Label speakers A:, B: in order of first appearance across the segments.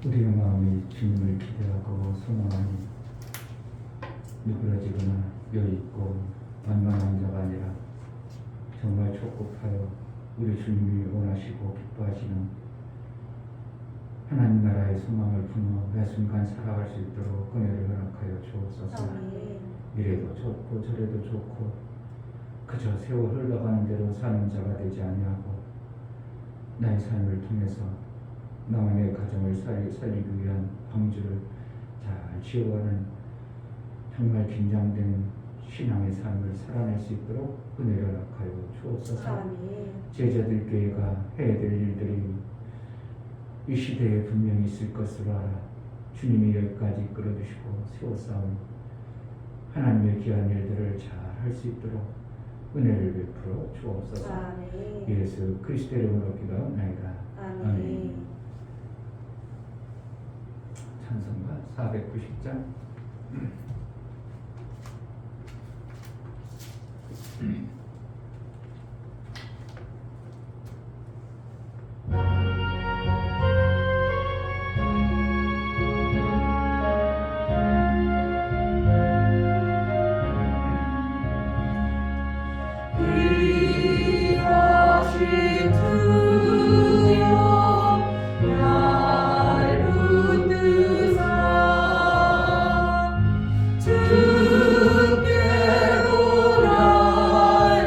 A: 우리의 마음이 주님을 기대하고 소망하니 누그러지거나 여있고 만만한 자가 아니라 정말 촉국하여 우리 주님이 원하시고 기뻐하시는 하나님 나라의 소망을 품어 매 순간 살아갈 수 있도록 은혜를 허락하여 주옵소서. 이래도 좋고 저래도 좋고 그저 세월 흘러가는 대로 사는 자가 되지 아니하고 나의 삶을 통해서 나와 내 가정을 살리기 위한 방주를 잘 지어가는 정말 긴장된 신앙의 삶을 살아낼 수 있도록 은혜를 허락하여 주옵소서. 제자들 교회가 해야 될 일들이 이 시대에 분명히 있을 것으로 알아 주님이 여기까지 이끌어주시고 세워싸운 하나님의 귀한 일들을 잘 할 수 있도록 은혜를 베풀어 주옵소서. 예수 그리스도의 이름으로 기도하옵나이다. 아멘. 찬송가 490장.
B: 주께로 날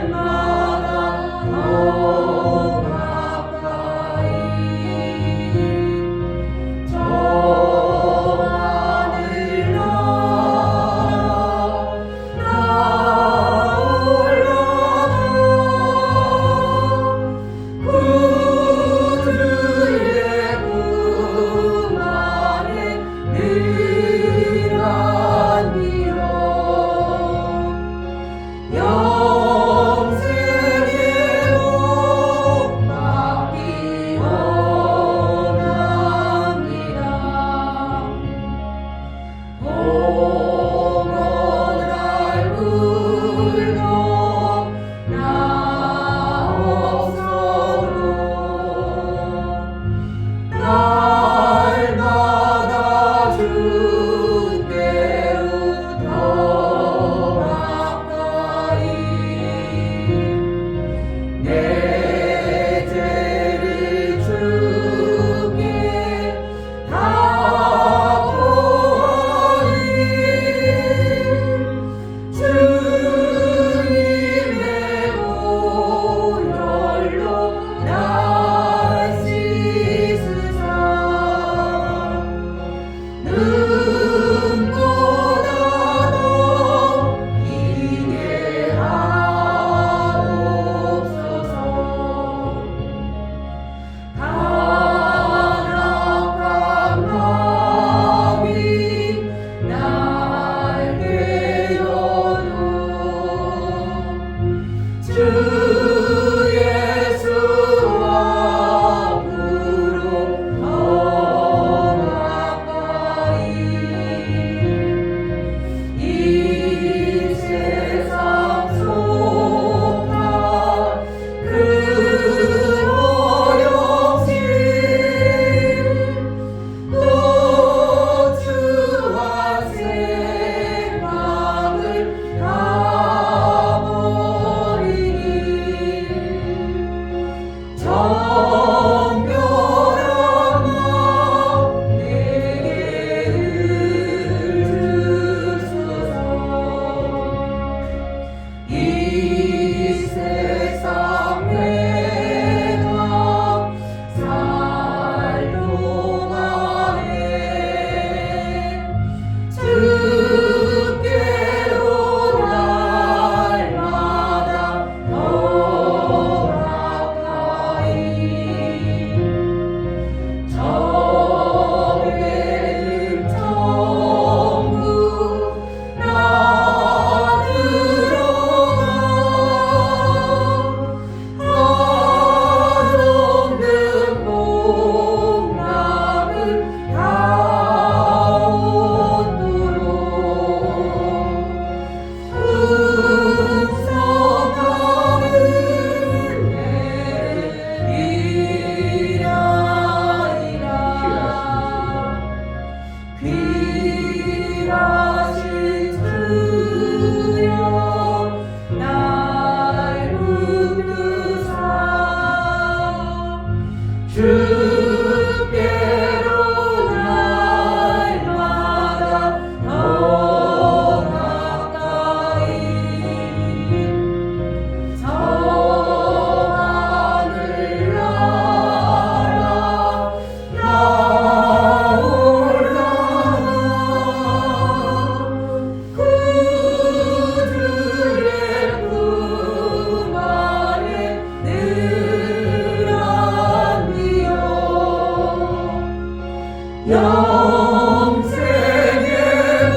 B: 영생의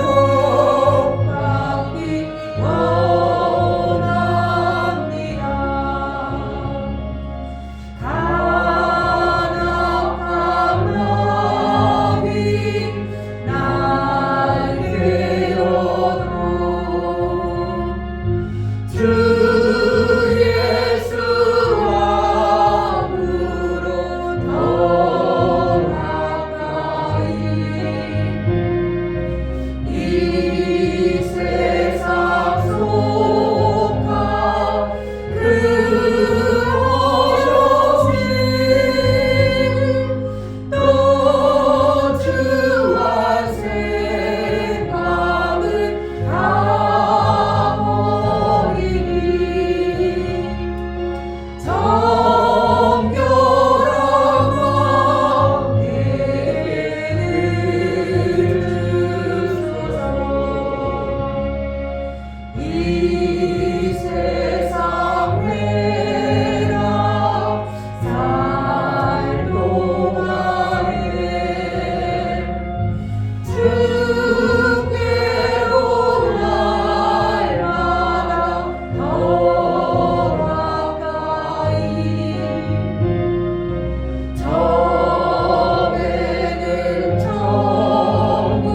B: 복 받기 원합니다. 간악한 마음이 날개 여도 주 예수 안으로 더 가까이 이 세상 속한 그 어려움 또 주와 생각을 다 버리니 정결한 마음에는 주소서. 이 세상 내라 살 동안에 주께로 날마다 더 가까이 점에는 천국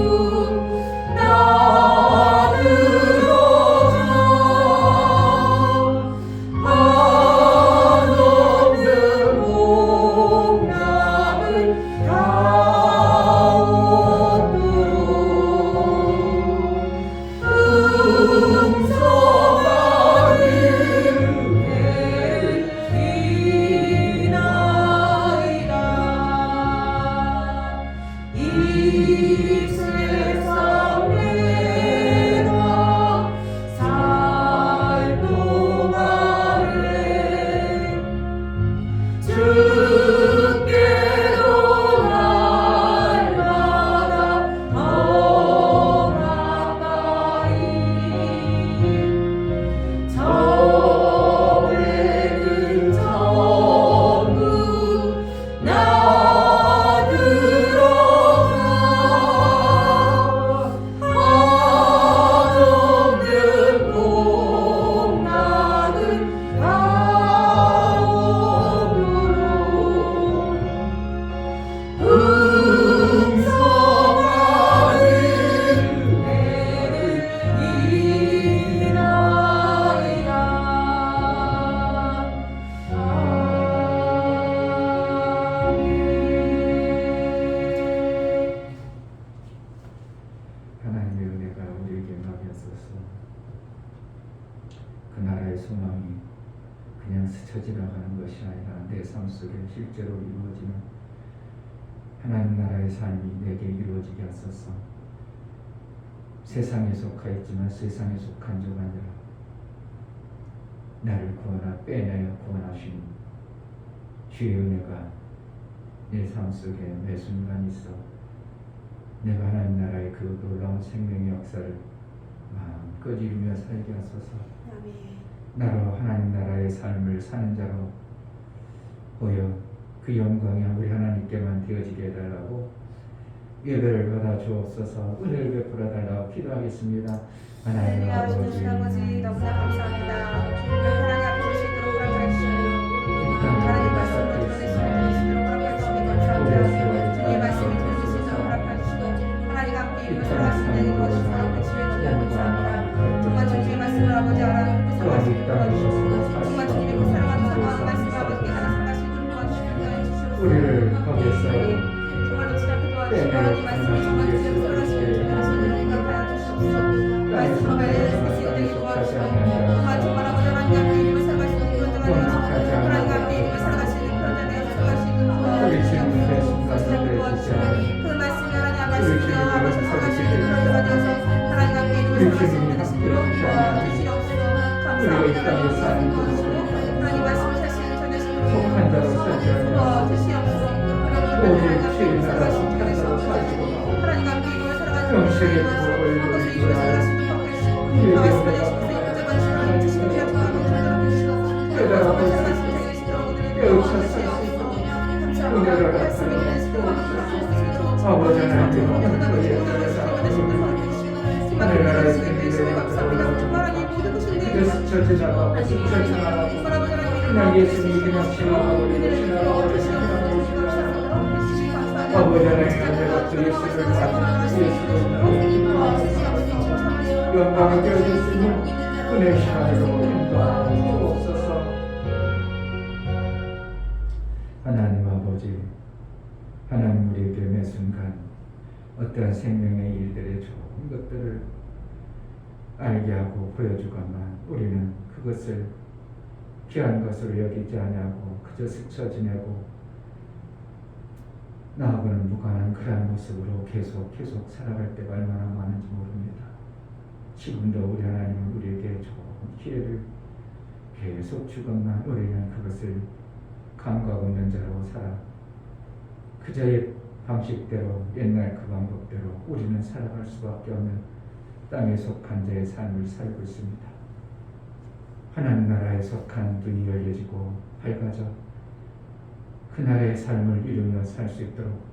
B: 나들어가 한없는 복락을 다 얻도록 풍성한 은혜를 비나이다. 이 세상 내가 살 동안에 주께로 날마다 더 가까이 점에는 천국 나들어가 한없는 복락을 다 얻도록 풍성한 은혜를 인하이다.
A: 하나님의 은혜가 우리에게 임하옵소서. 그 나라의 소망이 그냥 스쳐 지나가는 것이 아니라 내 삶 속에 실제로 이루어지는 하나님 나라의 삶이 내게 이루어지게 하소서. 세상에 속하였지만 세상에 속한 적 아니라 나를 빼내어 구원하신 주의 은혜가 내 삶 속에 매 순간 있어 내가 하나님 나라의 그 놀라운 생명의 역사를 마음껏 이루며 살게 하소서. 나로 하나님 나라의 삶을 사는 자로 보여 그 영광이 우리 하나님께만 되어지게 해달라고 예배를 받아 주옵소서. 은혜를 베풀어 달라고 기도하겠습니다. 하나님 아버지
B: 너무나 감사합니다. 하나님 앞에 오시도록 허락하시고 하나님 말씀을 들으시도록 허락하시니 감사합니다. 주님의 말씀을 들으시도록 허락하시고 하나님 함께 이루어 살아가시는 것이 사랑하시며 주님 감사합니다. 정말 주님의 말씀을 아버지 알아듣고 살아가시는 도와주시고 정말 주님의 그 사랑하는 사랑하는 말씀을 아버지께 하나 살아가시는 도와주시고
A: 우리를 거기에서
B: 정말로 지나게 도와주시고 하나님 말씀을 정말 주님의 살아가시는 도와주시고 응답하여 주시옵소서. 말씀으로 말해야 되기 도와주시고 정말 아버지 하나님 앞에 이루어 살아가시는 그런 자가 되어주시고 하나님 앞에 이루어 살아가시는 그런 자 되어 살아가시는 도와주시고 그 말씀이 하나님 앞에 아버지 살아가시는 그런 자가 되어서 하나님 앞에 이루어 살아가시는 도와주시옵소서. 감사합니다. 하나님 말씀을 사시는 전하시는 도와주시옵소서. 하나님 앞에 이루어 살아가시는
A: 아버지 하나님 하늘나라의 뜻을 그저 스쳐 지나가고 스쳐 지나가고 그냥 예수님 그냥 지나가버리고 지나가버리고 아버지 하나님 내가 또 예수를 맞아 예수를 영광을 되어줄 수 있는 은혜 시간으로 인도하여 주옵소서. 하나님 아버지 하나님 우리에게 매 순간 어떠한 생명의 일들의 좋은 것들을 알게 하고 보여주거나 우리는 그것을 귀한 것으로 여기지 아니하고 그저 스쳐 지내고 나하고는 무관한 그러한 모습으로 계속 살아갈 때가 얼마나 많은지 모릅니다. 지금도 우리 하나님은 우리에게 좋은 기회를 계속 주건만 우리는 그것을 감각 없는 자로 살아 그저의 방식대로 옛날 그 방법대로 우리는 살아갈 수밖에 없는 땅에 속한 자의 삶을 살고 있습니다. 하나님 나라에 속한 눈이 열려지고 밝아져 그 나라의 삶을 이루며 살 수 있도록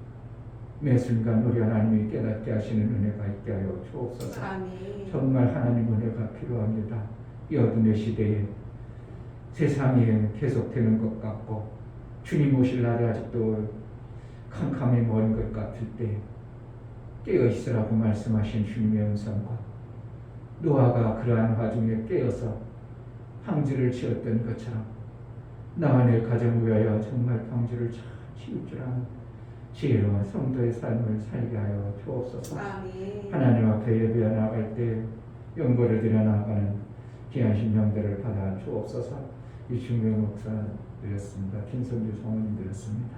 A: 매 순간 우리 하나님이 깨닫게 하시는 은혜가 있게 하여 주옵소서.
B: 아멘.
A: 정말 하나님 은혜가 필요합니다. 이 어둠의 시대에 세상이 계속되는 것 같고 주님 오실 날이 아직도 캄캄히 먼 것 같을 때 깨어 있으라고 말씀하신 주님의 음성과 노아가 그러한 와중에 깨어서 방주를 지었던 것처럼 나와 내 가정을 위하여 정말 방주를 잘 지을 줄 아는 지혜로운 성도의 삶을 살게 하여 주옵소서.
B: 아멘.
A: 하나님 앞에 예배해 나갈 때 연고를 드려 나가는 귀한 심령들을 받아 주옵소서. 이충명 목사 드렸습니다. 김성주 성원님 드렸습니다.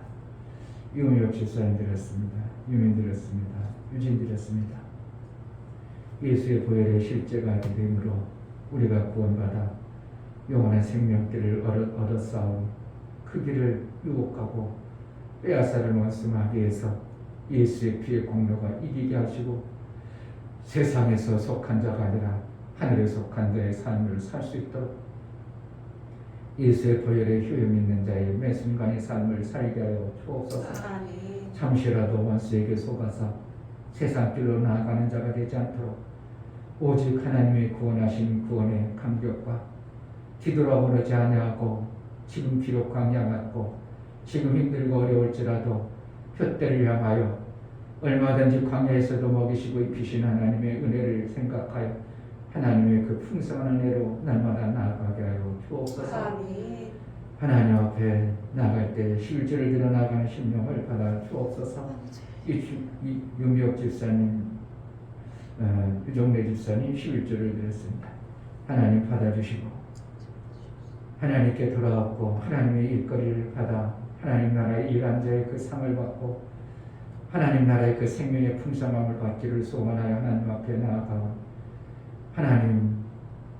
A: 유미옥 집사님 드렸습니다. 유민 드렸습니다. 유진 드렸습니다. 예수의 보혈의 실제가 되므로 우리가 구원받아 영원한 생명길을 얻어 싸운 그 길을 유혹하고 빼앗아는 원수 마귀에서 예수의 피의 공로가 이기게 하시고 세상에서 속한 자가 아니라 하늘에 속한 자의 삶을 살 수 있도록 예수의 보혈의 효용 있는 자의 매 순간의 삶을 살게 하여 주옵소서.
B: 아멘.
A: 잠시라도 원수에게 속아서 세상 길로 나아가는 자가 되지 않도록 오직 하나님의 구원하신 구원의 감격과 뒤돌아보지 아니하고 지금 비록 광야 같고 지금 힘들고 어려울지라도 푯대를 향하여 얼마든지 광야에서도 먹이시고 입히신 하나님의 은혜를 생각하여 하나님의 그 풍성한 은혜로 날마다 나아가게 하여 주옵소서.
B: 아멘.
A: 하나님 앞에 나갈 때 실제를 들어 나가는 심령을 받아 주옵소서. 이 유미옥 집사님, 유정래 집사님 11조를 드렸습니다. 하나님 받아주시고 하나님께 돌아왔고 하나님의 일거리를 받아 하나님 나라의 일한 자의 그 상을 받고 하나님 나라의 그 생명의 풍성함을 받기를 소원하여 하나님 앞에 나아가 하나님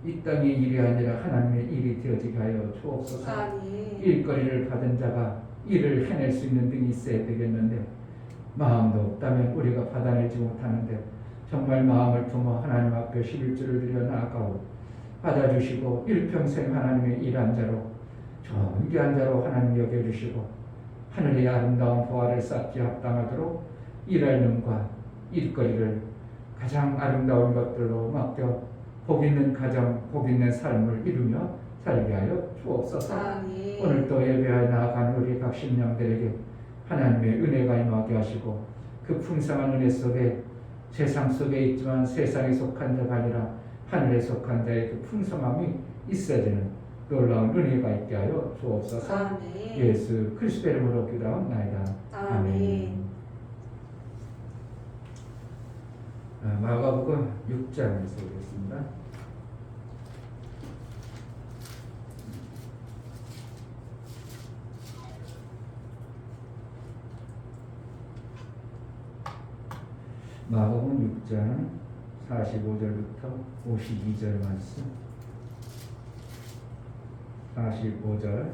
A: 이 땅의 일이 아니라 하나님의 일이 되어지게 하여 주옵소서.
B: 아멘.
A: 일거리를 받은 자가 일을 해낼 수 있는 등이 있어야 되겠는데 마음도 없다면 우리가 받아내지 못하는데 정말 마음을 품어 하나님 앞에 11조를 드려 나아가오 받아주시고 일평생 하나님의 일한 자로 존귀한 자로 하나님 여겨주시고 하늘의 아름다운 보화를 쌓기 합당하도록 일할 눈과 일거리를 가장 아름다운 것들로 맡겨 복 있는 가정, 복 있는 삶을 이루며 살게 하여 주옵소서.
B: 아멘.
A: 오늘 또 예배하여 나아간 우리 각 심령들에게 하나님의 은혜가 임하게 하시고 그 풍성한 은혜 속에 세상 속에 있지만 세상에 속한 자가 아니라 하늘에 속한 자의 그 풍성함이 있어지는 놀라운 은혜가 있게 하여 주옵소서.
B: 아멘.
A: 예수 그리스도의 이름으로 기도하옵나이다.
B: 아멘.
A: 마가복음 6장에서 보겠습니다. 마가복음 6장 45절부터 52절 말씀. 45절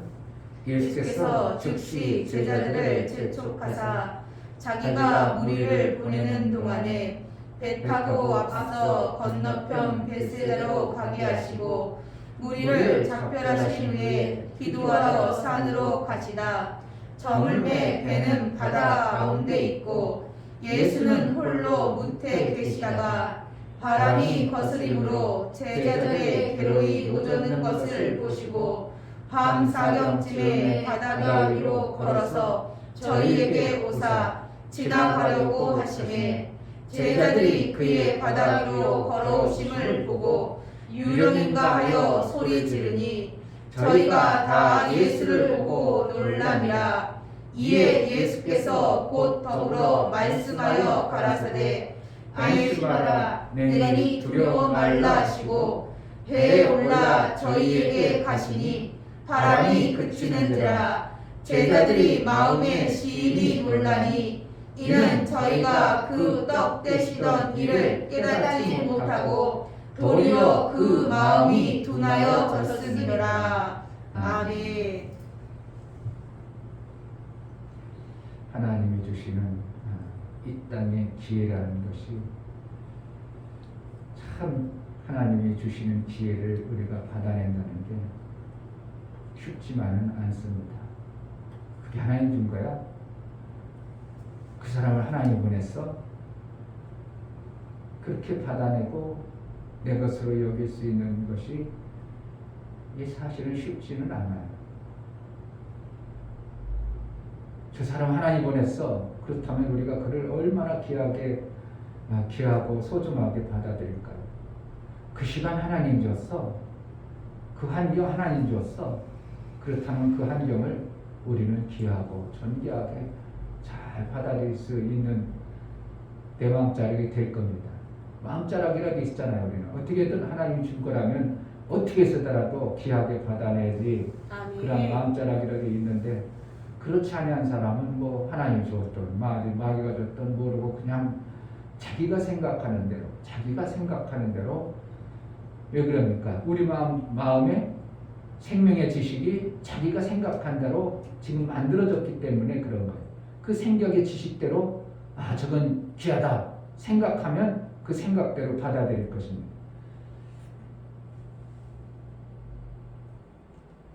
B: 예수께서 즉시 제자들을 재촉하사 자기가 무리를 보내는 동안에 배 타고 앞서 건너편 벳세다로 가게 하시고 무리를 작별하신 후에 기도하러 산으로 가시다. 저물매 배는 바다 가운데 있고 예수는 홀로 무태 계시다가 바람이 거스림으로 제자들의 괴로이 오젓는 것을 보시고 밤 사경쯤에 바다 위로 걸어서 저희에게 오사 지나가려고 하시매 제자들이 그의 바다 위로 걸어오심을 보고 유령인가 하여 소리 지르니 저희가 다 예수를 보고 놀라니라. 이에 예수께서 곧 더불어 말씀하여 가라사대 안심하라 내니 두려워 말라 하시고 배에 올라 저희에게 가시니 바람이 그치는지라. 제자들이 마음에 시인이 놀라니 이는 저희가 그 떡 떼시던 일을 깨닫지 못하고 도리어 그 마음이 둔하여 졌음이라. 아멘.
A: 하나님이 주시는 이 땅의 기회라는 것이 참 하나님이 주시는 기회를 우리가 받아낸다는 게 쉽지만은 않습니다. 그게 하나님 준 거야? 그 사람을 하나님 보냈어? 그렇게 받아내고 내 것으로 여길 수 있는 것이 이게 사실은 쉽지는 않아요. 저 사람 하나님 보냈어. 그렇다면 우리가 그를 얼마나 귀하고 소중하게 받아들일까요? 그 시간 하나님 줬어. 그 환경 하나님 줬어. 그렇다면 그 환경을 우리는 귀하고 존귀하게 잘 받아들일 수 있는 내 마음자락이 될 겁니다. 마음자락이라도 있잖아요. 우리는 어떻게든 하나님이 준 거라면 어떻게 해서더라도 귀하게 받아내지. 그런 마음자락이라도 있는데 그렇지 아니한 사람은 뭐 하나님 줬던 마귀가 줬던 모르고 그냥 자기가 생각하는 대로 왜 그럽니까? 우리 마음에 생명의 지식이 자기가 생각한 대로 지금 만들어졌기 때문에 그런 거예요. 그 생각의 지식대로 저건 귀하다 생각하면 그 생각대로 받아들일 것입니다.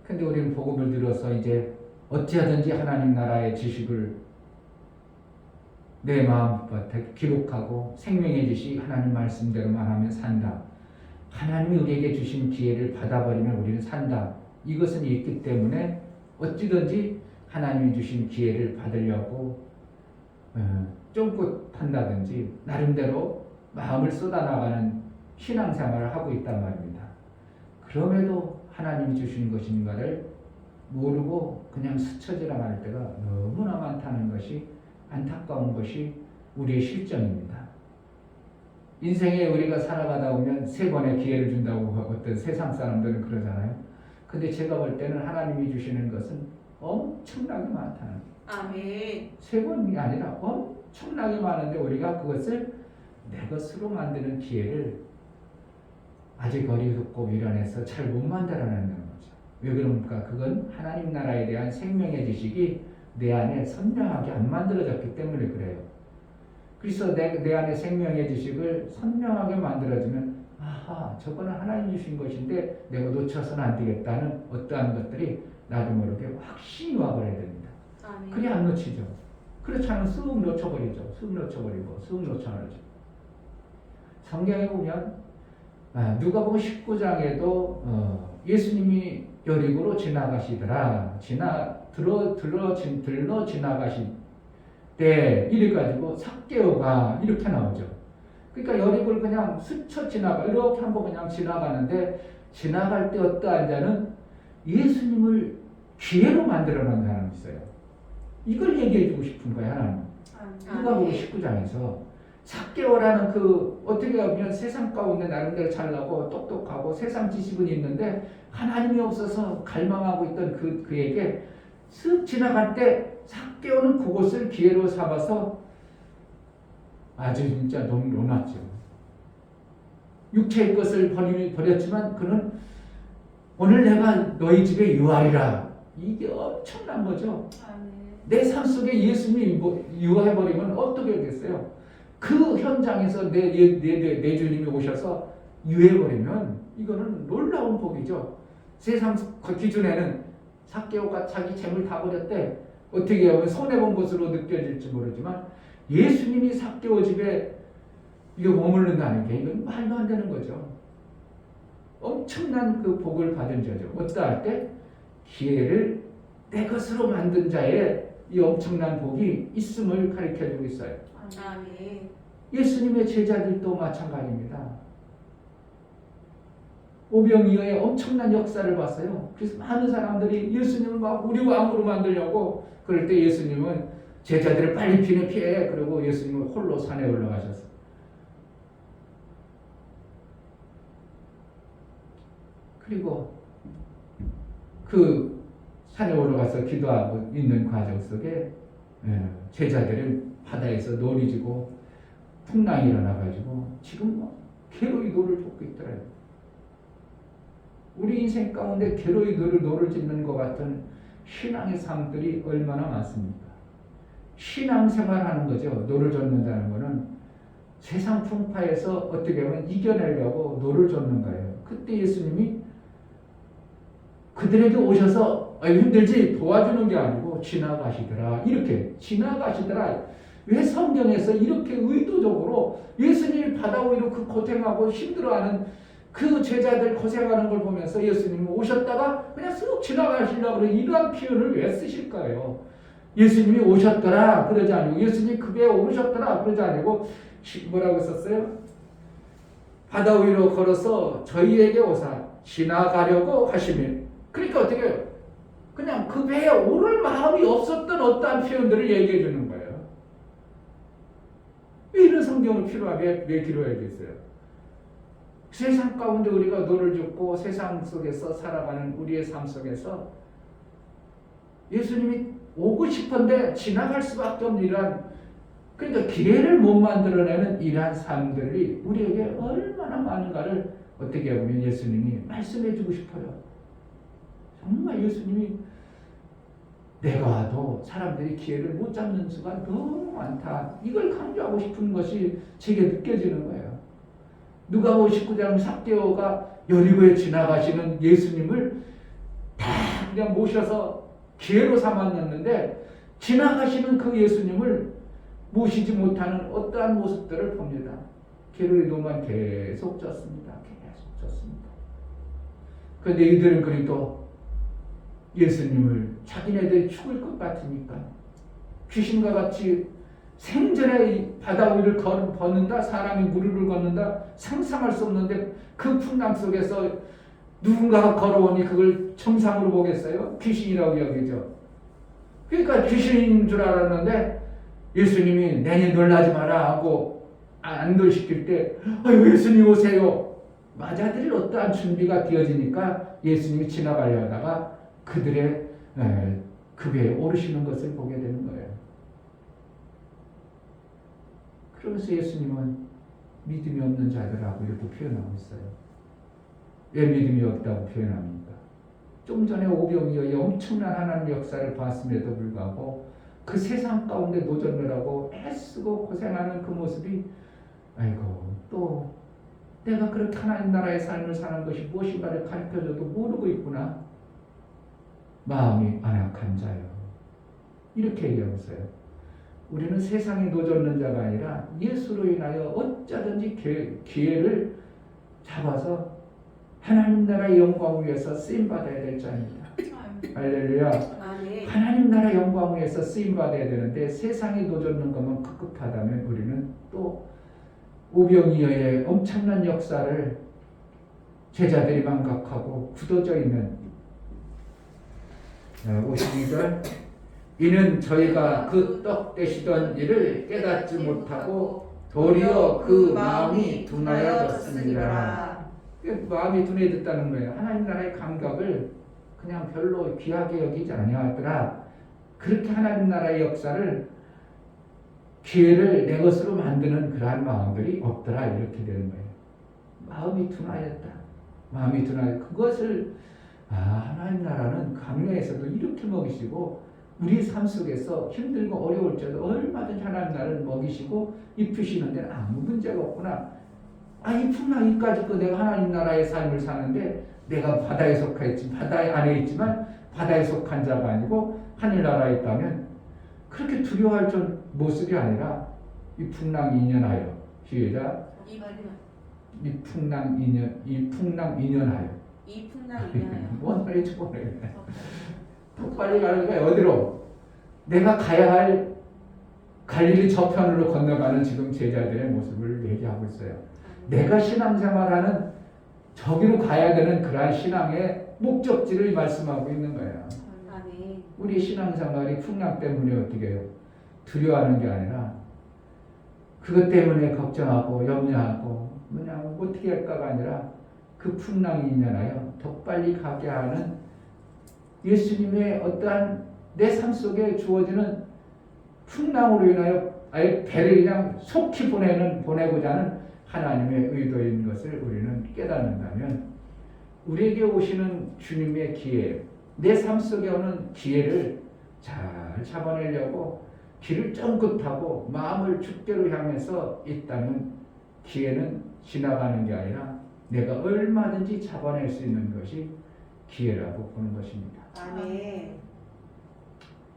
A: 근데 우리는 복음을 들어서 이제 어찌하든지 하나님 나라의 지식을 내 마음밭에 기록하고 생명의 지식 하나님 말씀대로만 하면 산다. 하나님이 우리에게 주신 기회를 받아버리면 우리는 산다. 이것은 있기 때문에 어찌든지 하나님이 주신 기회를 받으려고 쫑긋한다든지 나름대로 마음을 쏟아나가는 신앙생활을 하고 있단 말입니다. 그럼에도 하나님이 주신 것인가를 모르고 그냥 스쳐 지나갈 때가 너무나 많다는 것이 안타까운 것이 우리의 실정입니다. 인생에 우리가 살아가다 보면 3번의 기회를 준다고 어떤 세상 사람들은 그러잖아요. 근데 제가 볼 때는 하나님이 주시는 것은 엄청나게 많다는 거예요.
B: 아멘.
A: 3번이 아니라 엄청나게 많은데 우리가 그것을 내 것으로 만드는 기회를 아직 어리석고 미련해서 잘 못 만들어내는 거죠. 왜 그럽니까? 그건 하나님 나라에 대한 생명의 지식이 내 안에 선명하게 안 만들어졌기 때문에 그래요. 그래서 내 안에 생명의 지식을 선명하게 만들어주면 저거는 하나님 주신 것인데 내가 놓쳐서는 안 되겠다는 어떠한 것들이 나도 모르게 확신이 와버려야 됩니다.
B: 아멘.
A: 그냥 안 놓치죠. 그렇지 않으면 쑥 놓쳐버리죠. 쑥 놓쳐버리죠. 성경에 보면 누가복음 19장에도 예수님이 여리고로 지나가시더라. 들러 지나가실 때 이래가지고 삭개오가 이렇게 나오죠. 그러니까 여리고를 그냥 스쳐 이렇게 한번 그냥 지나가는데 지나갈 때 어떠한 자는 예수님을 기회로 만들어 놓은 사람이 있어요. 이걸 얘기해주고 싶은 거야 하나님. 누가복음 19장에서 삭개오라는 그 어떻게 보면 세상 가운데 나름대로 잘나고 똑똑하고 세상 지식은 있는데 하나님이 없어서 갈망하고 있던 그에게 쓱 지나갈 때 삭개오는 그곳을 기회로 삼아서 아주 진짜 너무 놀랐죠. 육체의 것을 버렸지만 그는 오늘 내가 너희 집에 유하리라. 이게 엄청난 거죠. 내 삶 속에 예수님이 유하해버리면 어떻게 되겠어요? 그 현장에서 내 주님이 오셔서 유해버리면 이거는 놀라운 복이죠. 세상 기준에는 삭개오가 자기 재물 다 버렸대. 어떻게 하면 손해본 것으로 느껴질지 모르지만 예수님이 삭개오 집에 이거 머무른다는 게 이건 말도 안 되는 거죠. 엄청난 그 복을 받은 자죠. 어떠할 때 기회를 내 것으로 만든 자의 이 엄청난 복이 있음을 가르쳐주고 있어요.
B: 아멘.
A: 예수님의 제자들도 마찬가지입니다. 오병이어의 엄청난 역사를 봤어요. 그래서 많은 사람들이 예수님을 막 우리 왕으로 만들려고 그럴 때 예수님은 제자들을 빨리 피해. 그리고 예수님은 홀로 산에 올라가셨어요. 그리고 그 산에 올라가서 기도하고 있는 과정 속에 제자들은 바다에서 노리지고 풍랑이 일어나가지고 지금 괴로이 노를 젓고 있더래요. 우리 인생 가운데 괴로이 노를 짓는 것 같은 신앙의 삶들이 얼마나 많습니까? 신앙생활하는 거죠. 노를 젓는다는 것은 세상 풍파에서 어떻게 보면 이겨내려고 노를 젓는 거예요. 그때 예수님이 그들에게 오셔서 힘들지 도와주는 게 아니고 지나가시더라. 이렇게 지나가시더라. 왜 성경에서 이렇게 의도적으로 예수님이 바다 위로 그 고생하고 힘들어하는 그 제자들 고생하는 걸 보면서 예수님이 오셨다가 그냥 쓱 지나가시려고 이러한 표현을 왜 쓰실까요? 예수님이 오셨더라 그러지 아니고 예수님이 그 배에 오르셨더라 그러지 아니고 뭐라고 썼어요? 바다 위로 걸어서 저희에게 오사 지나가려고 하시면 그러니까 어떻게 해요? 그냥 그 배에 오를 마음이 없었던 어떠한 표현들을 얘기해 주는 거예요. 왜 이런 성경을 필요하게 왜 기록해야겠어요? 세상 가운데 우리가 노를 젓고 세상 속에서 살아가는 우리의 삶 속에서 예수님이 오고 싶은데 지나갈 수밖에 없는 이러한 그러니까 기회를 못 만들어내는 이러한 삶들이 우리에게 얼마나 많은가를 어떻게 보면 예수님이 말씀해 주고 싶어요. 정말 예수님이 내가 와도 사람들이 기회를 못 잡는 수가 너무 많다. 이걸 강조하고 싶은 것이 제게 느껴지는 거예요. 누가복음 19장 삭개오가 여리고에 지나가시는 예수님을 다 그냥 모셔서 기회로 삼았는데 지나가시는 그 예수님을 모시지 못하는 어떠한 모습들을 봅니다. 괴로이 노만 계속 졌습니다. 계속 졌습니다. 그런데 이들은 그래도 예수님을 자기네들이 죽을 것 같으니까 귀신과 같이 생전에 바다 위를 걷는다 사람이 무리를 걷는다 상상할 수 없는데 그 풍랑 속에서 누군가가 걸어오니 그걸 정상으로 보겠어요? 귀신이라고 여기죠. 그러니까 귀신인 줄 알았는데 예수님이 내니 놀라지 마라 하고 안도시킬 때 예수님 오세요. 맞아들일 어떠한 준비가 되어지니까 예수님이 지나가려 하다가 그들의 그 배에 오르시는 것을 보게 되는 거예요. 그러면서 예수님은 믿음이 없는 자들하고 이렇게 표현하고 있어요. 왜 믿음이 없다고 표현합니까? 좀 전에 오병이어의 엄청난 하나님의 역사를 봤음에도 불구하고 그 세상 가운데 노전느라고 애쓰고 고생하는 그 모습이 아이고 또 내가 그렇게 하나님 나라의 삶을 사는 것이 무엇인가를 가르쳐줘도 모르고 있구나. 마음이 안악한 자요. 이렇게 얘기하고있어요. 우리는 세상에 노젓는 자가 아니라 예수로 인하여 어쩌든지 기회를 잡아서 하나님 나라의 영광을 위해서 쓰임받아야 될 자입니다. 할렐루야. 하나님 나라 영광을 위해서 쓰임받아야 되는데 세상에 노젓는 것만 급급하다면 우리는 또 오병이어의 엄청난 역사를 제자들이 망각하고 굳어져 있는 52절 이는 저희가 그 떡 떼시던 일을 깨닫지 못하고 도리어 그 마음이 둔하여졌습니다. 마음이 둔해졌다는 거예요. 하나님 나라의 감각을 그냥 별로 귀하게 여기지 아니하더라. 그렇게 하나님 나라의 역사를 기회를 내 것으로 만드는 그러한 마음들이 없더라. 이렇게 되는 거예요. 마음이 둔하였다. 마음이 둔하였다. 그것을 하나님 나라는 강야에서도 이렇게 먹이시고 우리 삶 속에서 힘들고 어려울 때도 얼마든지 하나님 나라를 먹이시고 입히시는 데는 아무 문제가 없구나. 이 풍랑 이까짓 거 내가 하나님 나라의 삶을 사는데 내가 바다에 속하였지 바다 안에 있지만 바다에 속한 자가 아니고 하늘나라에 있다면 그렇게 두려워할 좀 모습이 아니라 이풍랑이년하여. 시작. 이풍랑이년하여. 뭔 소리인지 모르겠네. 빨리 가는 거야. 어디로? 내가 가야 할 갈릴리 저편으로 건너가는 지금 제자들의 모습을 얘기하고 있어요. 내가 신앙생활하는 저기로 가야 되는 그러한 신앙의 목적지를 말씀하고 있는 거예요. 우리 신앙생활이 풍랑 때문에 어떻게 해요? 두려워하는 게 아니라 그것 때문에 걱정하고 염려하고 그냥 어떻게 할까가 아니라 그 풍랑이 인연하여 더 빨리 가게 하는 예수님의 어떠한 내 삶 속에 주어지는 풍랑으로 인하여 아예 배를 그냥 속히 보내고자 하는 하나님의 의도인 것을 우리는 깨닫는다면 우리에게 오시는 주님의 기회, 내 삶 속에 오는 기회를 잘 잡아내려고 길을 쫑긋하고 마음을 주께로 향해서 있다면 기회는 지나가는 게 아니라 내가 얼마든지 잡아낼 수 있는 것이 기회라고 보는 것입니다.
B: 아멘.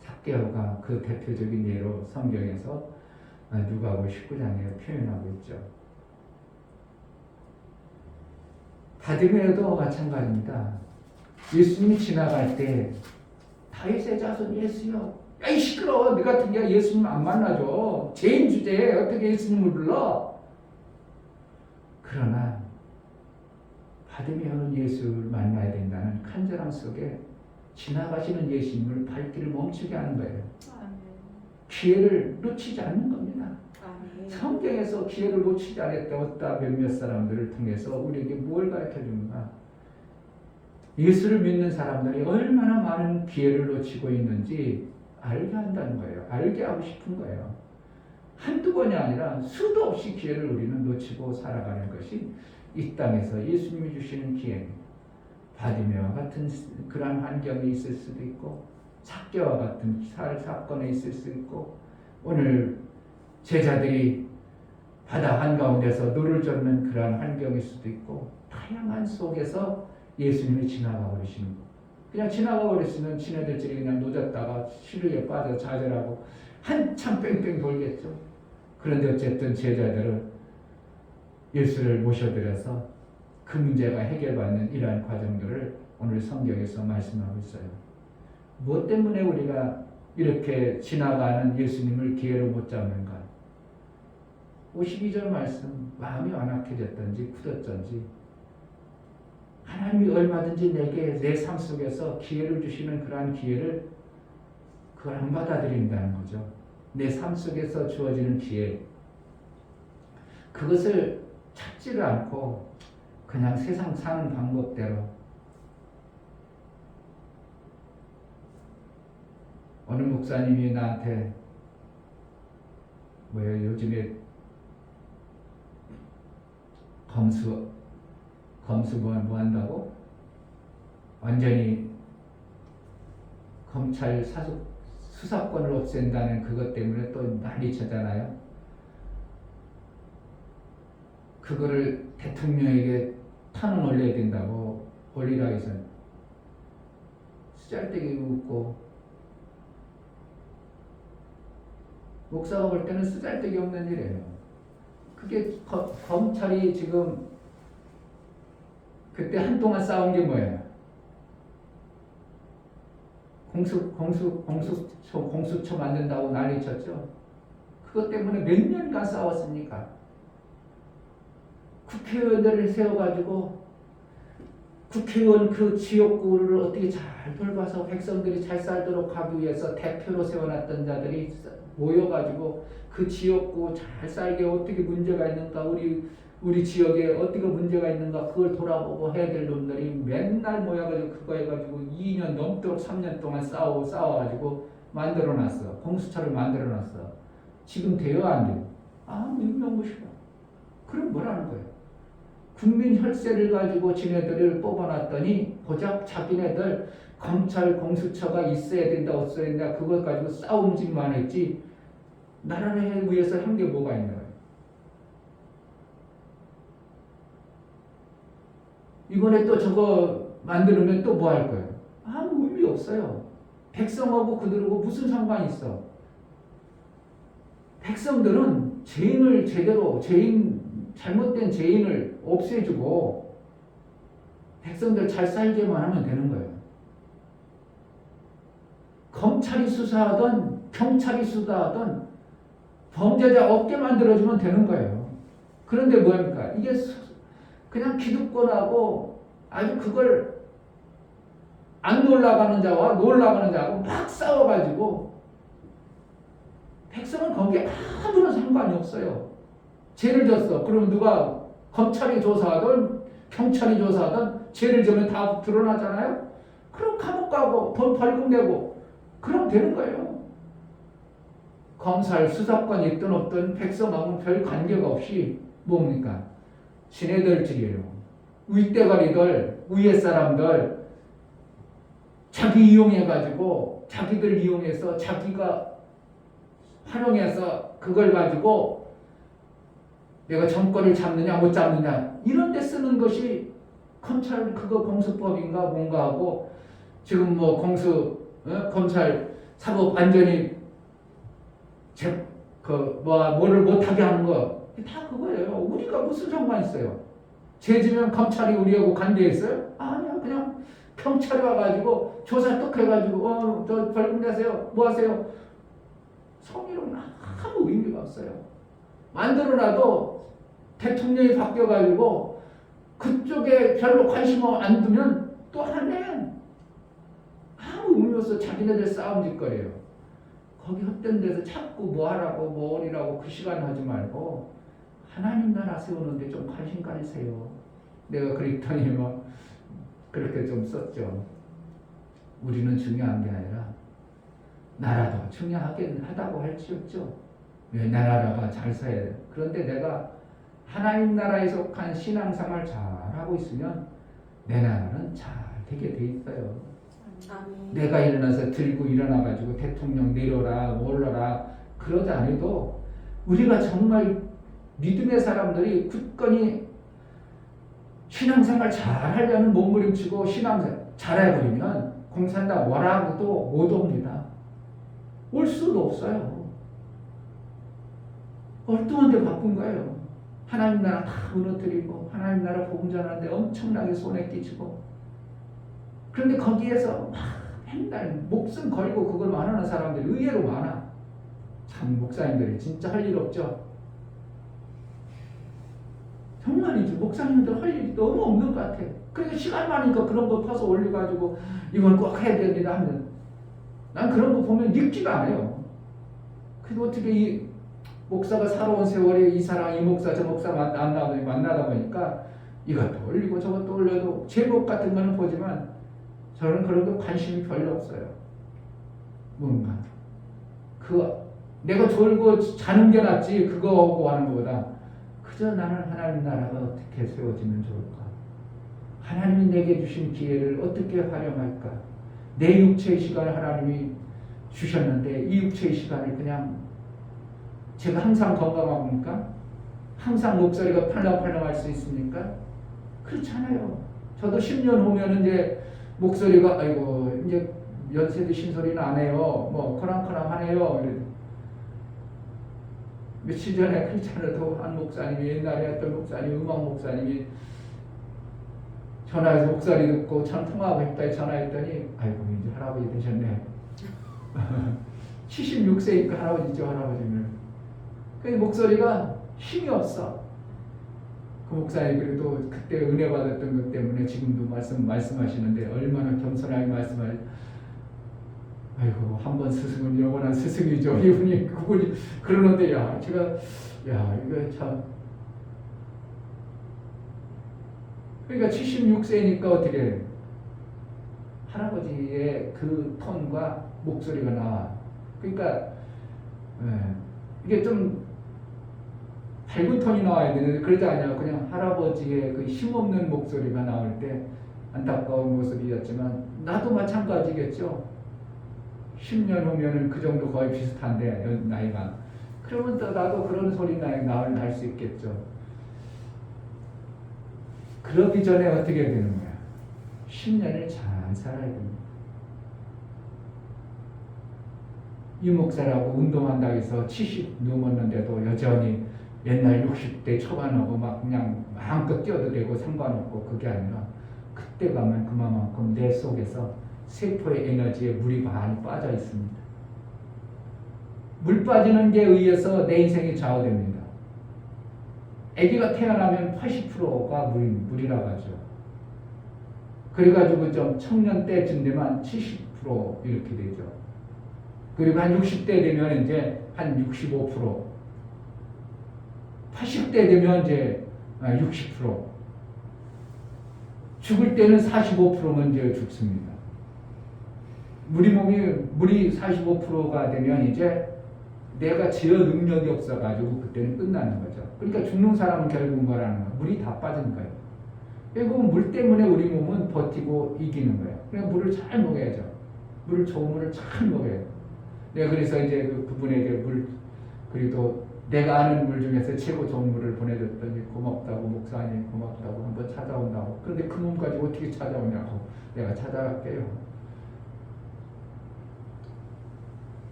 A: 삭개오가 그 대표적인 예로 성경에서 누가복음 19장에 표현하고 있죠. 바디메오도 마찬가지입니다. 예수님이 지나갈 때 다윗의 자손 예수여, 야이 시끄러워, 너 같은 게 예수님 안 만나줘. 죄인 주제에 어떻게 예수님을 불러? 그러나 바디메오는 예수를 만나야 된다는 간절함 속에 지나가시는 예수님을 발길을 멈추게 하는 거예요. 기회를 놓치지 않는 겁니다. 성경에서 기회를 놓치지 않았다 몇몇 사람들을 통해서 우리에게 뭘 가르쳐 주는가? 예수를 믿는 사람들이 얼마나 많은 기회를 놓치고 있는지 알게 한다는 거예요. 알게 하고 싶은 거예요. 한두 번이 아니라 수도 없이 기회를 우리는 놓치고 살아가는 것이 이 땅에서 예수님이 주시는 기회입니다. 바디메와 같은 그러한 환경이 있을 수도 있고 삭개와 같은 사건에 있을 수 있고 오늘 제자들이 바다 한가운데서 노를 젓는 그러한 환경일 수도 있고 다양한 속에서 예수님이 지나가 버리시는 거. 그냥 지나가 버리시면 친애들끼리 그냥 노졌다가 시루에 빠져 좌절하고 한참 뺑뺑 돌겠죠. 그런데 어쨌든 제자들은 예수를 모셔드려서 그 문제가 해결받는 이러한 과정들을 오늘 성경에서 말씀하고 있어요. 무엇 때문에 우리가 이렇게 지나가는 예수님을 기회로 못 잡는가? 52절 말씀, 마음이 완악해졌던지 굳었던지 하나님이 얼마든지 내게 내 삶 속에서 기회를 주시는 그러한 기회를 그걸 안 받아들인다는 거죠. 내 삶 속에서 주어지는 기회, 그것을 찾지를 않고 그냥 세상 사는 방법대로 어느 목사님이 나한테 요즘에 검수 뭐 한다고? 완전히 검찰 수사권을 없앤다는 그것 때문에 또 난리쳤잖아요. 그거를 대통령에게 탄원 올려야 된다고 올리라 해서 쓰잘데기 웃고 목사가 볼 때는 쓰잘데기 없는 일이에요. 그게 검찰이 지금 그때 한동안 싸운 게 뭐예요? 공수처 만든다고 난리쳤죠. 그것 때문에 몇 년간 싸웠습니까? 국회의원들을 세워가지고 국회의원 그 지역구를 어떻게 잘 돌봐서 백성들이 잘 살도록 하기 위해서 대표로 세워놨던 자들이 모여가지고 그 지역구 잘 살게 어떻게 문제가 있는가, 우리 지역에 어떻게 문제가 있는가 그걸 돌아보고 해야 될 놈들이 맨날 모여가지고 그거 해가지고 2년 넘도록 3년 동안 싸워가지고 만들어놨어. 공수처를 만들어놨어. 지금 돼요 안 돼요? 아무 의미 없는 것이다. 그럼 뭐라는 거예요? 국민 혈세를 가지고 지네들을 뽑아놨더니 고작 자기네들 검찰 공수처가 있어야 된다 없어야 된다 그걸 가지고 싸움질만 했지 나라를 위해서 한 게 뭐가 있는 거예요? 이번에 또 저거 만들면 또 뭐 할 거예요? 아무 의미 없어요. 백성하고 그들하고 무슨 상관이 있어? 백성들은 죄인을 제대로 잘못된 죄인을 없애주고 백성들 잘 살게만 하면 되는 거예요. 검찰이 수사하든 경찰이 수사하든 범죄자 없게 만들어주면 되는 거예요. 그런데 뭐합니까? 이게 그냥 기득권하고 아주 그걸 안 놀라가는 자와 놀라가는 자하고 막 싸워가지고 백성은 거기에 아무런 상관이 없어요. 죄를 졌어. 그러면 누가 검찰이 조사하든 경찰이 조사하든 죄를 지면 다 드러나잖아요. 그럼 감옥 가고 돈 벌금 내고 그럼 되는 거예요. 검찰 수사권이 있든 없든 백성하고는 별 관계가 없이 뭡니까? 지네들끼리예요. 윗대가리들, 위에 사람들 자기 이용해가지고 자기들 이용해서 자기가 활용해서 그걸 가지고 내가 정권을 잡느냐 못 잡느냐 이런 데 쓰는 것이 검찰 그거 공수법인가 뭔가 하고 지금 뭐 검찰 사법 완전히 뭐를 못하게 하는 거 다 그거예요. 우리가 무슨 상관 있어요? 죄 지면 검찰이 우리하고 관계했어요? 아니야. 그냥 경찰이 와가지고 조사 뚝 해가지고 저 벌금 내세요. 뭐 하세요? 성희롱은 아무 의미가 없어요. 만들어놔도 대통령이 바뀌어가지고 그쪽에 별로 관심 안 두면 또 하네. 아무 의미 없어. 자기네들 싸움짓거려요. 거기 헛된 데서 자꾸 뭐 하라고 뭐 어리라고 그 시간 하지 말고 하나님 나라 세우는데 좀 관심 가지세요. 내가 그랬더니 뭐 그렇게 좀 썼죠. 우리는 중요한 게 아니라 나라도 중요하다고 할 수 없죠. 왜 내 나라가 잘 살아야 돼. 그런데 내가 하나님 나라에 속한 신앙생활 잘하고 있으면 내 나라는 잘 되게 돼 있어요.
B: 아멘.
A: 내가 일어나서 들고 일어나가지고 대통령 내려라 올라라 그러지 않아도 우리가 정말 믿음의 사람들이 굳건히 신앙생활 잘하려는 몸부림치고 신앙생활 잘해버리면 공산당 뭐라고도 못 옵니다. 올 수도 없어요. 엉뚱한데 바쁜 거예요. 하나님 나라 다 무너뜨리고 하나님 나라 복음 전하는데 엄청나게 손에 끼치고 그런데 거기에서 막 맨날 목숨 걸고 그걸 말하는 사람들이 의외로 많아. 참 목사님들이 진짜 할 일 없죠. 정말이지. 목사님들 할 일이 너무 없는 것 같아. 그래서 시간 많으니까 그런 거 퍼서 올려가지고 이건 꼭 해야 됩니다 하면 난 그런 거 보면 읽지가 않아요. 그래서 어떻게 이 목사가 살아온 세월에 이 사람 이 목사 저 목사 만나다 보니까 이것도 올리고 저것도 올려도 제목 같은 거는 보지만 저는 그런 거 관심이 별로 없어요. 뭔가 내가 졸고 자는 게 낫지 그거 하고 하는 것보다 그저 나는 하나님 나라가 어떻게 세워지면 좋을까? 하나님이 내게 주신 기회를 어떻게 활용할까? 내 육체의 시간을 하나님이 주셨는데 이 육체의 시간을 그냥 제가 항상 건강합니까? 항상 목소리가 팔랑팔랑할 수 있습니까? 그렇잖아요. 저도 10년 후면 이제 목소리가 아이고 이제 연세 드신 소리는 안 해요. 뭐 커랑커랑하네요. 며칠 전에 그렇잖아도 한 목사님이 옛날에 했던 목사님 음악 목사님이 전화해서 목소리 듣고 전 통화하고 싶다 전화했더니 아이고 이제 할아버지 되셨네. 76세니까 할아버지죠 할아버지는. 그 목소리가 힘이 없어. 그 목사님 그래도 그때 은혜 받았던 것 때문에 지금도 말씀하시는데 얼마나 겸손하게 말씀을 아이고 한번 스승은 영원한 스승이죠. 그분이 그러는데 제가 이거 참 그러니까 76세니까 어떻게 할아버지의 그 톤과 목소리가 나와. 그러니까 이게 좀 밝은 톤이 나와야 되는데 그러지 않냐. 그냥 할아버지의 그 힘없는 목소리가 나올 때 안타까운 모습이었지만 나도 마찬가지겠죠. 10년 후면은 그 정도 거의 비슷한데 나이가. 그러면 또 나도 그런 소리 날 수 있겠죠. 그러기 전에 어떻게 되는 거야? 10년을 잘 살아야 됩니다. 이 목사라고 운동한다고 해서 70 넘었는데도 여전히 옛날 60대 초반하고 막 그냥 마음껏 뛰어도 되고 상관없고 그게 아니라 그때 가면 그만큼 내 속에서 세포의 에너지에 물이 많이 빠져 있습니다. 물 빠지는 게 의해서 내 인생이 좌우됩니다. 아기가 태어나면 80%가 물이라고 하죠. 그래가지고 좀 청년 때쯤 되면 70% 이렇게 되죠. 그리고 한 60대 되면 이제 한 65%, 80대 되면 이제 60%, 죽을 때는 45%면 이제 죽습니다. 물이 45%가 되면 이제 내가 제어 능력이 없어가지고 그때는 끝나는 거죠. 그러니까 죽는 사람은 결국은 뭐라는 거예요? 물이 다 빠진 거예요. 결국은 물 때문에 우리 몸은 버티고 이기는 거예요. 그러니까 물을 잘 먹어야죠. 좋은 물을 잘 먹어야 돼요. 내가 그래서 이제 그분에게 그래도 내가 아는 물 중에서 최고 좋은 물을 보내줬더니 고맙다고, 목사님 고맙다고 한번 찾아온다고. 그런데 그 몸까지 어떻게 찾아오냐고 내가 찾아갈게요.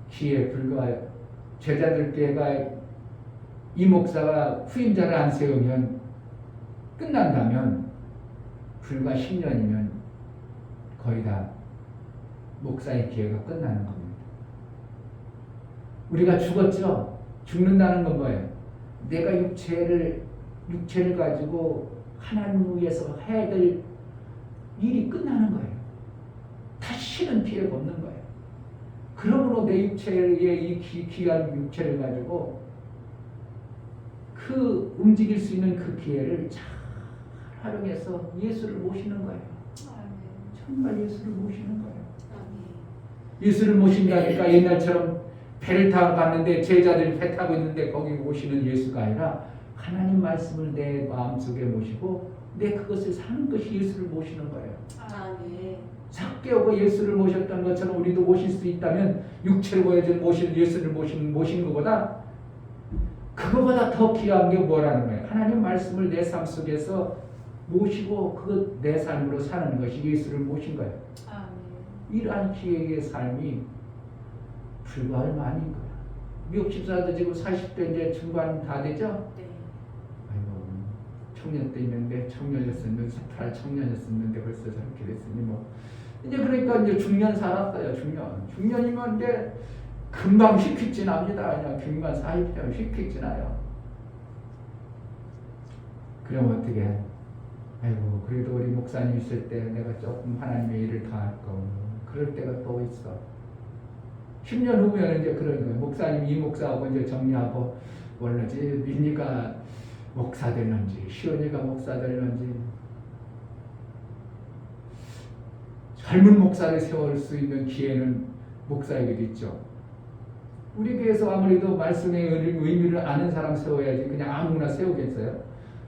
A: 기에 불과해요. 제자들께가 이 목사가 후임자를 안 세우면 끝난다면 불과 10년이면 거의 다 목사의 기회가 끝나는 겁니다. 우리가 죽었죠? 죽는다는 건 뭐예요? 내가 육체를 가지고 하나님 위해서 해야 될 일이 끝나는 거예요. 다시는 기회가 없는 거예요. 그러므로 내 육체의 이 귀한 육체를 가지고 그 움직일 수 있는 그 기회를 잘 활용해서 예수를 모시는 거예요. 정말 예수를 모시는 거예요. 예수를 모신다니까 옛날처럼 배를 타고 갔는데 제자들이 배 타고 있는데 거기 모시는 예수가 아니라 하나님 말씀을 내 마음속에 모시고 내 그것을 사는 것이 예수를 모시는 거예요. 삭개오고 예수를 모셨던 것처럼 우리도 모실 수 있다면 육체를 보여준 예수를 모신 것보다 그거보다 더 귀한 게 뭐라는 거예요? 하나님 말씀을 내 삶 속에서 모시고 그 내 삶으로 사는 것이 예수를 모신 거예요. 이러한 기회의 삶이 불과 얼마 아닌 거야. 미국 집사도 지금 40대 이제 중반 다 되죠?
B: 네.
A: 아이고 청년 때 있는데 청년이었었는데 18 청년이었었는데 벌써 저렇게 됐으니 뭐 이제 그러니까 이제 중년 살았어요. 중년이면 이제 금방 휙휙 지납니다. 그냥 금방 40년 휙휙 지나요. 그럼 어떻게? 아이고 그래도 우리 목사님 있을 때 내가 조금 하나님의 일을 다 할 거. 그럴 때가 또 있어. 10년 후면 이제 그런 거예요. 목사님 이 목사하고 이제 정리하고 원래지 민니가 목사 되는지 시원이가 목사 되는지 젊은 목사를 세울 수 있는 기회는 목사에게 있죠. 우리 교회에서 아무래도 말씀의 의미를 아는 사람 세워야지 그냥 아무나 세우겠어요?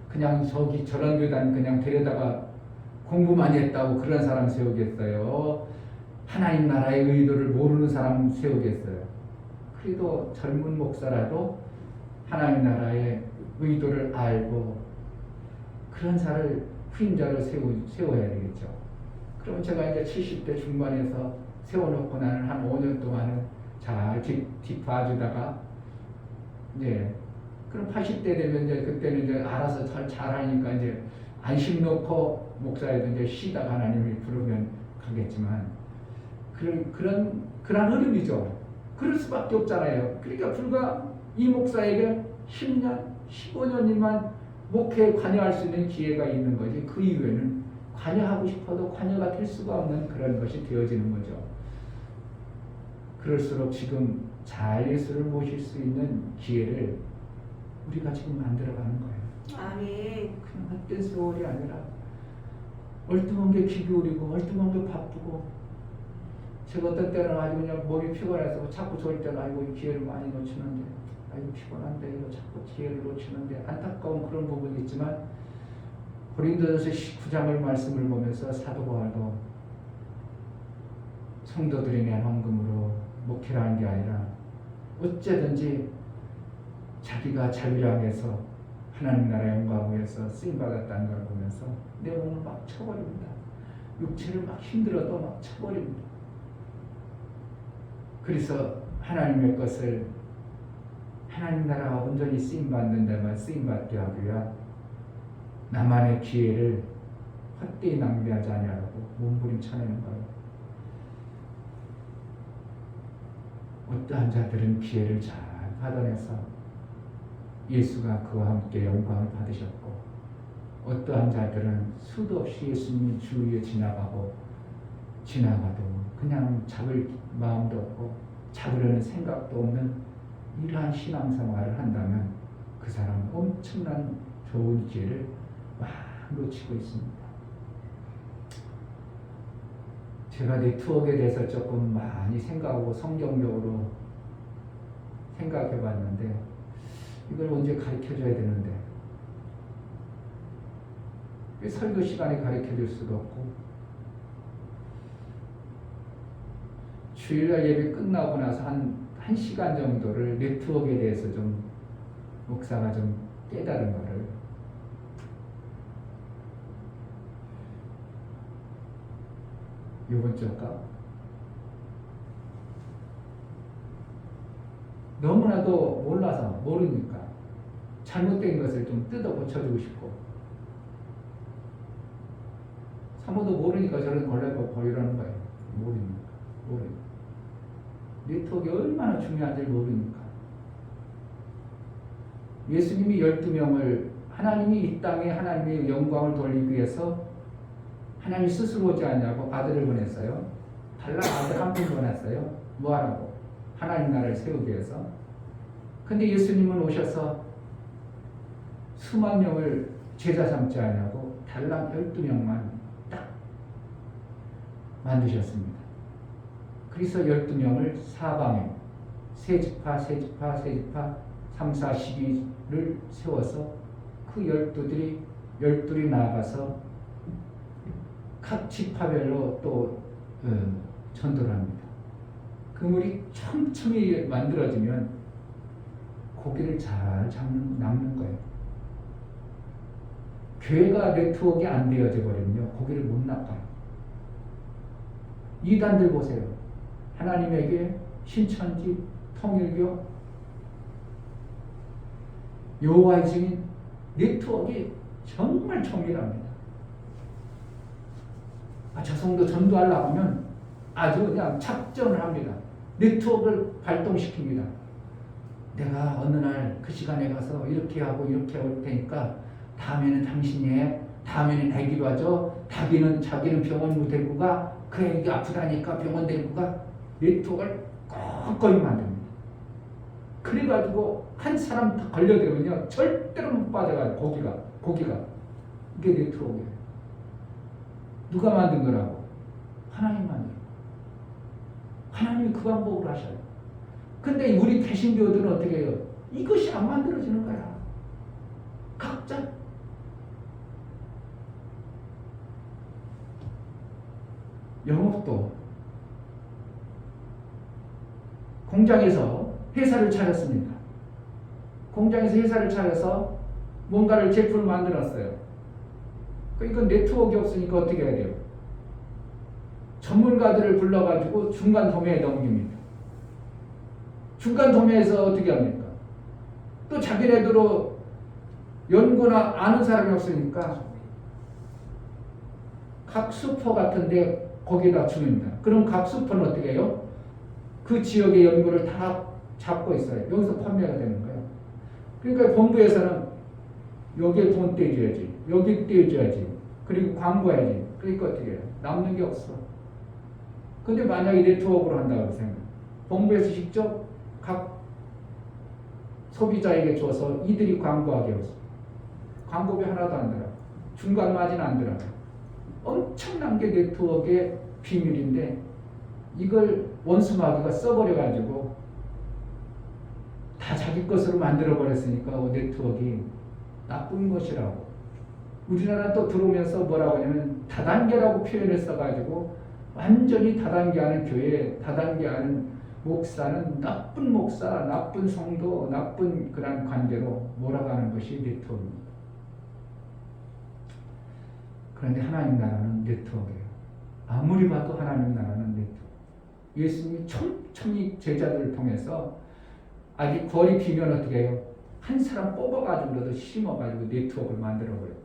A: 그냥 저기 저런 교단 그냥 데려다가 공부 많이 했다고 그런 사람 세우겠어요? 하나님 나라의 의도를 모르는 사람 세우겠어요? 그래도 젊은 목사라도 하나님 나라의 의도를 알고 그런 자를 후임자로 세워야 되겠죠. 그럼 제가 이제 70대 중반에서 세워놓고 나는 한 5년 동안은 잘 뒷봐주다가 이제 그럼 80대 되면 이제 그때는 이제 알아서 잘하니까 이제 안심 놓고 목사에도 이제 쉬다가 하나님이 부르면 가겠지만 그런 흐름이죠. 그럴 수밖에 없잖아요. 그러니까 불과 이 목사에게 10년, 15년이만 목회에 관여할 수 있는 기회가 있는 거지 그 이후에는 관여하고 싶어도 관여가 될 수가 없는 그런 것이 되어지는 거죠. 그럴수록 지금 잘 예수를 모실 수 있는 기회를 우리가 지금 만들어가는 거예요.
B: 아멘.
A: 그냥 헛된 세월이 아니라 얼뚱한 게 기울이고 얼뚱한 게 바쁘고 제가 어떤 때는 아주 그냥 몸이 피곤해서 자꾸 좋을 때는 아이고 이 기회를 많이 놓치는데 아이고 피곤한데 이거 자꾸 기회를 놓치는데 안타까운 그런 부분이 있지만 고린도전서 19장의 말씀을 보면서 사도 바울도 성도들이 낸 헌금으로 목회를 하는 게 아니라 어째든지 자기가 자기를 향해서 하나님 나라의 영광을 위해서 쓰임받았다는 걸 보면서 내 몸을 막 쳐버립니다. 육체를 막 힘들어도 막 쳐버립니다. 그래서 하나님의 것을 하나님 나라가 온전히 쓰임받는다면 쓰임받게 하기 위한 나만의 기회를 헛되이 낭비하지 아니하라고 몸부림쳐내는 거예요. 어떠한 자들은 기회를 잘 받아내서 예수가 그와 함께 영광을 받으셨고, 어떠한 자들은 수도 없이 예수님이 주위에 지나가도 그냥 잡을 마음도 없고 잡으려는 생각도 없는 이러한 신앙생활을 한다면 그 사람은 엄청난 좋은 기회를 막 놓치고 있습니다. 제가 네트워크에 대해서 조금 많이 생각하고 성경적으로 생각해 봤는데 이걸 언제 가르쳐 줘야 되는데 설교 시간에 가르쳐 줄 수도 없고 주일날 예배 끝나고 나서 한 시간 정도를 네트워크에 대해서 좀 목사가 좀 깨달은 거를 이번 주일까? 너무나도 몰라서 모르니까 잘못된 것을 좀 뜯어 고쳐주고 싶고 사모도 모르니까 저런 걸레고 이러는 거예요. 모르니까. 네트워크가 얼마나 중요한지 모르니까. 예수님이 12명을 하나님이 이 땅에 하나님의 영광을 돌리기 위해서 하나님 스스로 오지 않냐고 아들을 보냈어요. 달랑 아들 한 분 보냈어요. 뭐하라고? 하나님 나라를 세우기 위해서. 근데 예수님은 오셔서 수만 명을 제자 삼지 않냐고 달랑 12명만 딱 만드셨습니다. 그래서 12명을 사방에 세지파 3, 4, 12를 세워서 그 12들이 나아가서 각 지파별로 또 전도를 합니다. 그물이 촘촘히 만들어지면 고기를 잘 남는 거예요. 교회가 네트워크가 안 되어져 버리면요 고기를 못 낚아요. 이단들 보세요. 하나님에게 신천지, 통일교, 여호와의 증인 네트워크가 정말 정밀합니다. 저 성도 전도하려고 하면 아주 그냥 작전을 합니다. 네트워크를 발동시킵니다. 내가 어느 날 그 시간에 가서 이렇게 하고 이렇게 올 테니까 다음에는 당신이 해. 다음에는 애기로 하죠. 자기는 병원 데리고 가. 그 애기 아프다니까 병원 데리고 가. 네트워크를 꼼꼼히 만듭니다. 그래가지고 한 사람 다 걸려들면요 절대로 못 빠져가요. 고기가 이게 네트워크예요. 누가 만든 거라고? 하나님 만든 거. 하나님이 그 방법으로 하셔요. 근데 우리 개신교들은 어떻게 해요? 이것이 안 만들어지는 거야. 각자 영업도 공장에서 회사를 차렸습니다. 공장에서 회사를 차려서 뭔가를 제품을 만들었어요. 이건 네트워크가 없으니까 어떻게 해야 돼요? 전문가들을 불러가지고 중간 도매에 넘깁니다. 중간 도매에서 어떻게 합니까? 또 자기네들로 연구나 아는 사람이 없으니까 각 슈퍼 같은데 거기다 줍니다. 그럼 각 슈퍼는 어떻게 해요? 그 지역의 연구를 다 잡고 있어요. 여기서 판매가 되는 거예요. 그러니까 본부에서는 여기에 돈 떼줘야지, 여기 떼줘야지, 그리고 광고해야지. 그러니까 어떻게 해요? 남는 게 없어. 근데 만약에 네트워크로 한다고 생각해. 본부에서 직접 각 소비자에게 줘서 이들이 광고하게 해서 광고비 하나도 안 들어. 중간 마진 안 들어. 엄청난 게 네트워크의 비밀인데 이걸 원수마귀가 써버려가지고 다 자기 것으로 만들어버렸으니까 네트워크가 나쁜 것이라고. 우리나라 또 들어오면서 뭐라고 하냐면 다단계라고 표현을 써가지고 완전히 다단계하는 교회, 다단계하는 목사는 나쁜 목사, 나쁜 성도, 나쁜 그런 관계로 몰아가는 것이 네트워크입니다. 그런데 하나님 나라는 네트워크예요. 아무리 봐도 하나님 나라는 네트워크. 예수님이 촘촘히 제자들을 통해서 아직 거리 비면 어떻게 해요? 한 사람 뽑아가지고라도 심어가지고 네트워크를 만들어버려요.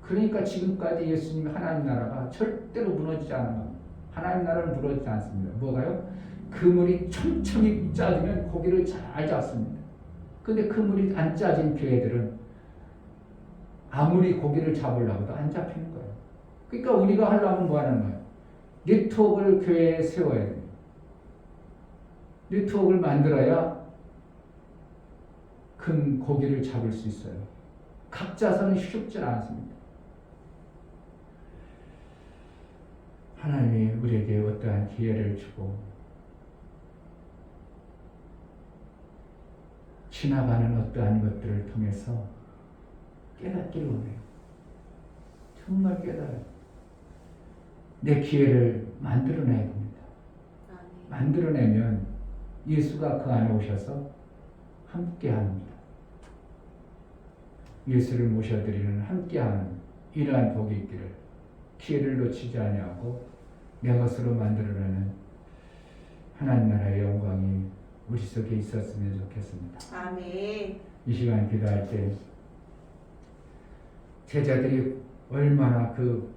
A: 그러니까 지금까지 예수님 하나님 나라가 절대로 무너지지 않은 겁니다. 하나님 나라는 무너지지 않습니다. 뭐가요? 그물이 촘촘히 짜지면 고기를 잘 잡습니다. 근데 그물이 안 짜진 교회들은 아무리 고기를 잡으려고도 안 잡히는 거예요. 그러니까 우리가 하려면 뭐 하는 거예요? 네트워크를 교회에 세워야 돼요. 네트워크를 만들어야 큰 고기를 잡을 수 있어요. 각자서는 쉽지 않습니다. 하나님이 우리에게 어떠한 기회를 주고 지나가는 어떠한 것들을 통해서 깨닫기를 원해요. 정말 깨달아요. 내 기회를 만들어내야 됩니다. 만들어내면 예수가 그 안에 오셔서 함께합니다. 예수를 모셔드리는 함께하는 이러한 복이 있기를 기회를 놓치지 아니하고 내 것으로 만들어내는 하나님 나라의 영광이 우리 속에 있었으면 좋겠습니다.
B: 아멘.
A: 이 시간 기도할 때 제자들이 얼마나 그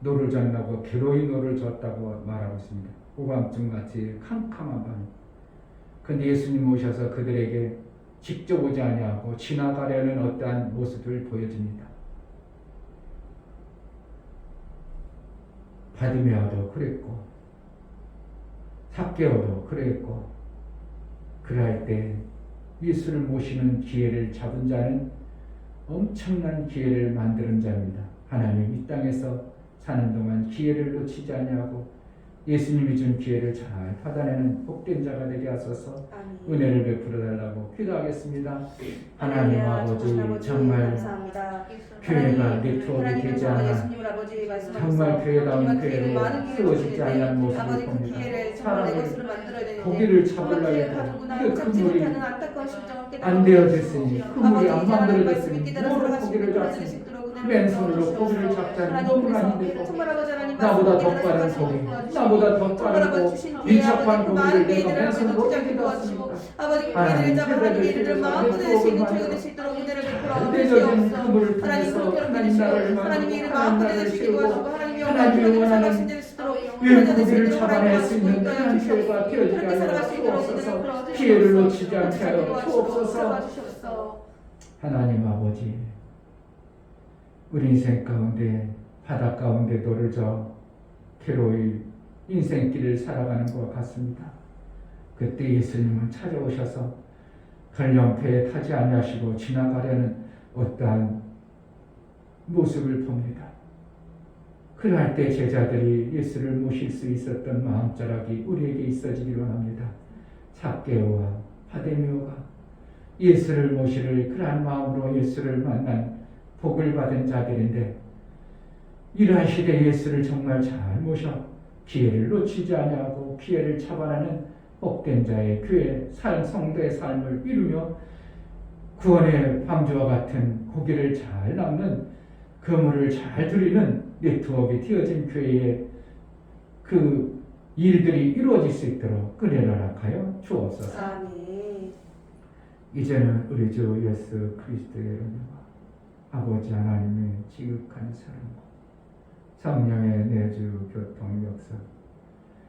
A: 노를 젓나고 괴로이 노를 젓다고 말하고 있습니다. 오밤중같이 캄캄한 밤. 근데 예수님 오셔서 그들에게 직접 오지 아니하고 지나가려는 어떠한 모습을 보여줍니다. 바디메어도 그랬고 삭개오도 그랬고 그럴 때 예수를 모시는 기회를 잡은 자는 엄청난 기회를 만드는 자입니다. 하나님 이 땅에서 사는 동안 기회를 놓치지 아니하고 예수님이 준 기회를 잘 받아내는 복된 자가 되게 하소서.
B: 아멘.
A: 은혜를 베풀어 달라고 기도하겠습니다. 하나님 아버지 정말
B: 감사합니다.
A: 교회가 네트워크가 되지 않아 정말 교회다운 교회로 세워지지 않는 모습을 봅니다. 사람을 고기를 잡으려고 해도 그 그물이 안 되어졌으니 그물이 안 만들어졌으니 뭐로 고기를 잡습니까? 맨손으로 고기를 잡자니 너무나 힘들고 나보다 더 빠른 고기 나보다 더 빠르고 민첩한 고기를 내가 맨손으로 어떻게 잡습니까? 하나님 제자들 마음껏 만들 수 있도록 은혜를 베풀어 주시옵소서. 그물을 통해서 하나님 나라를 만들고 하나님 나라를 세우고 하나님이 원하는 고기를 잡아낼 수 있는 그런 교회가 되어지게 하여 주옵소서. 기회를 놓치지 않게 하여 주옵소서. 하나님 아버지 우리 인생 가운데 바다 가운데 노를 저 괴로이 인생길을 살아가는 것 같습니다. 그때 예수님은 찾아오셔서 걸령패에 타지 아니하시고 지나가려는 어떠한 모습을 봅니다. 그럴 때 제자들이 예수를 모실 수 있었던 마음자락이 우리에게 있어지기를 원합니다. 삭개오와 바데메오가 예수를 모시를 그러한 마음으로 예수를 만난 복을 받은 자들인데 이러한 시대에 예수를 정말 잘 모셔 기회를 놓치지 아니하고 기회를 잡아내는 복된 자의 교회 성도의 삶을 이루며 구원의 방주와 같은 고기를 잘 남는 그물을 잘 들이는 네트워크가 되어진 교회의 그 일들이 이루어질 수 있도록 은혜를 허락하여 주옵소서.
B: 아멘.
A: 이제는 우리 주 예수 그리스도의 은혜와 아버지 하나님의 지극한 사랑과 성령의 내주 교통 역사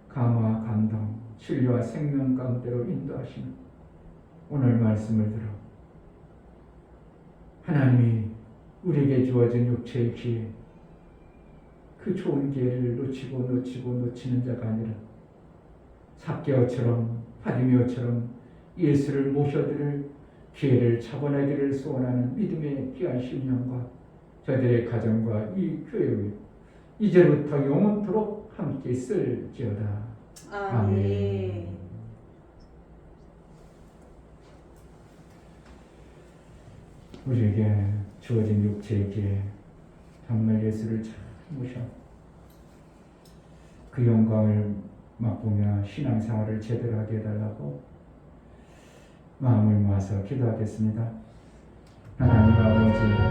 A: 감화 감동 진리와 생명 가운데로 인도하시는 오늘 말씀을 들어 하나님이 우리에게 주어진 육체의 기회 그 좋은 기회를 놓치는 자가 아니라 삭개오처럼 바디메오처럼 예수를 모셔드릴 기회를 잡아내기를 소원하는 믿음의 귀한 신령과 저들의 가정과 이 교회 이제부터 영원토록 함께 있을지어다. 아멘. 우리에게 주어진 육체의 기회 정말 예수를 잘 모셔 그 영광을 맛보며 신앙생활을 제대로 하게 해달라고 마음을 모아서 기도하겠습니다. 하나님 아버지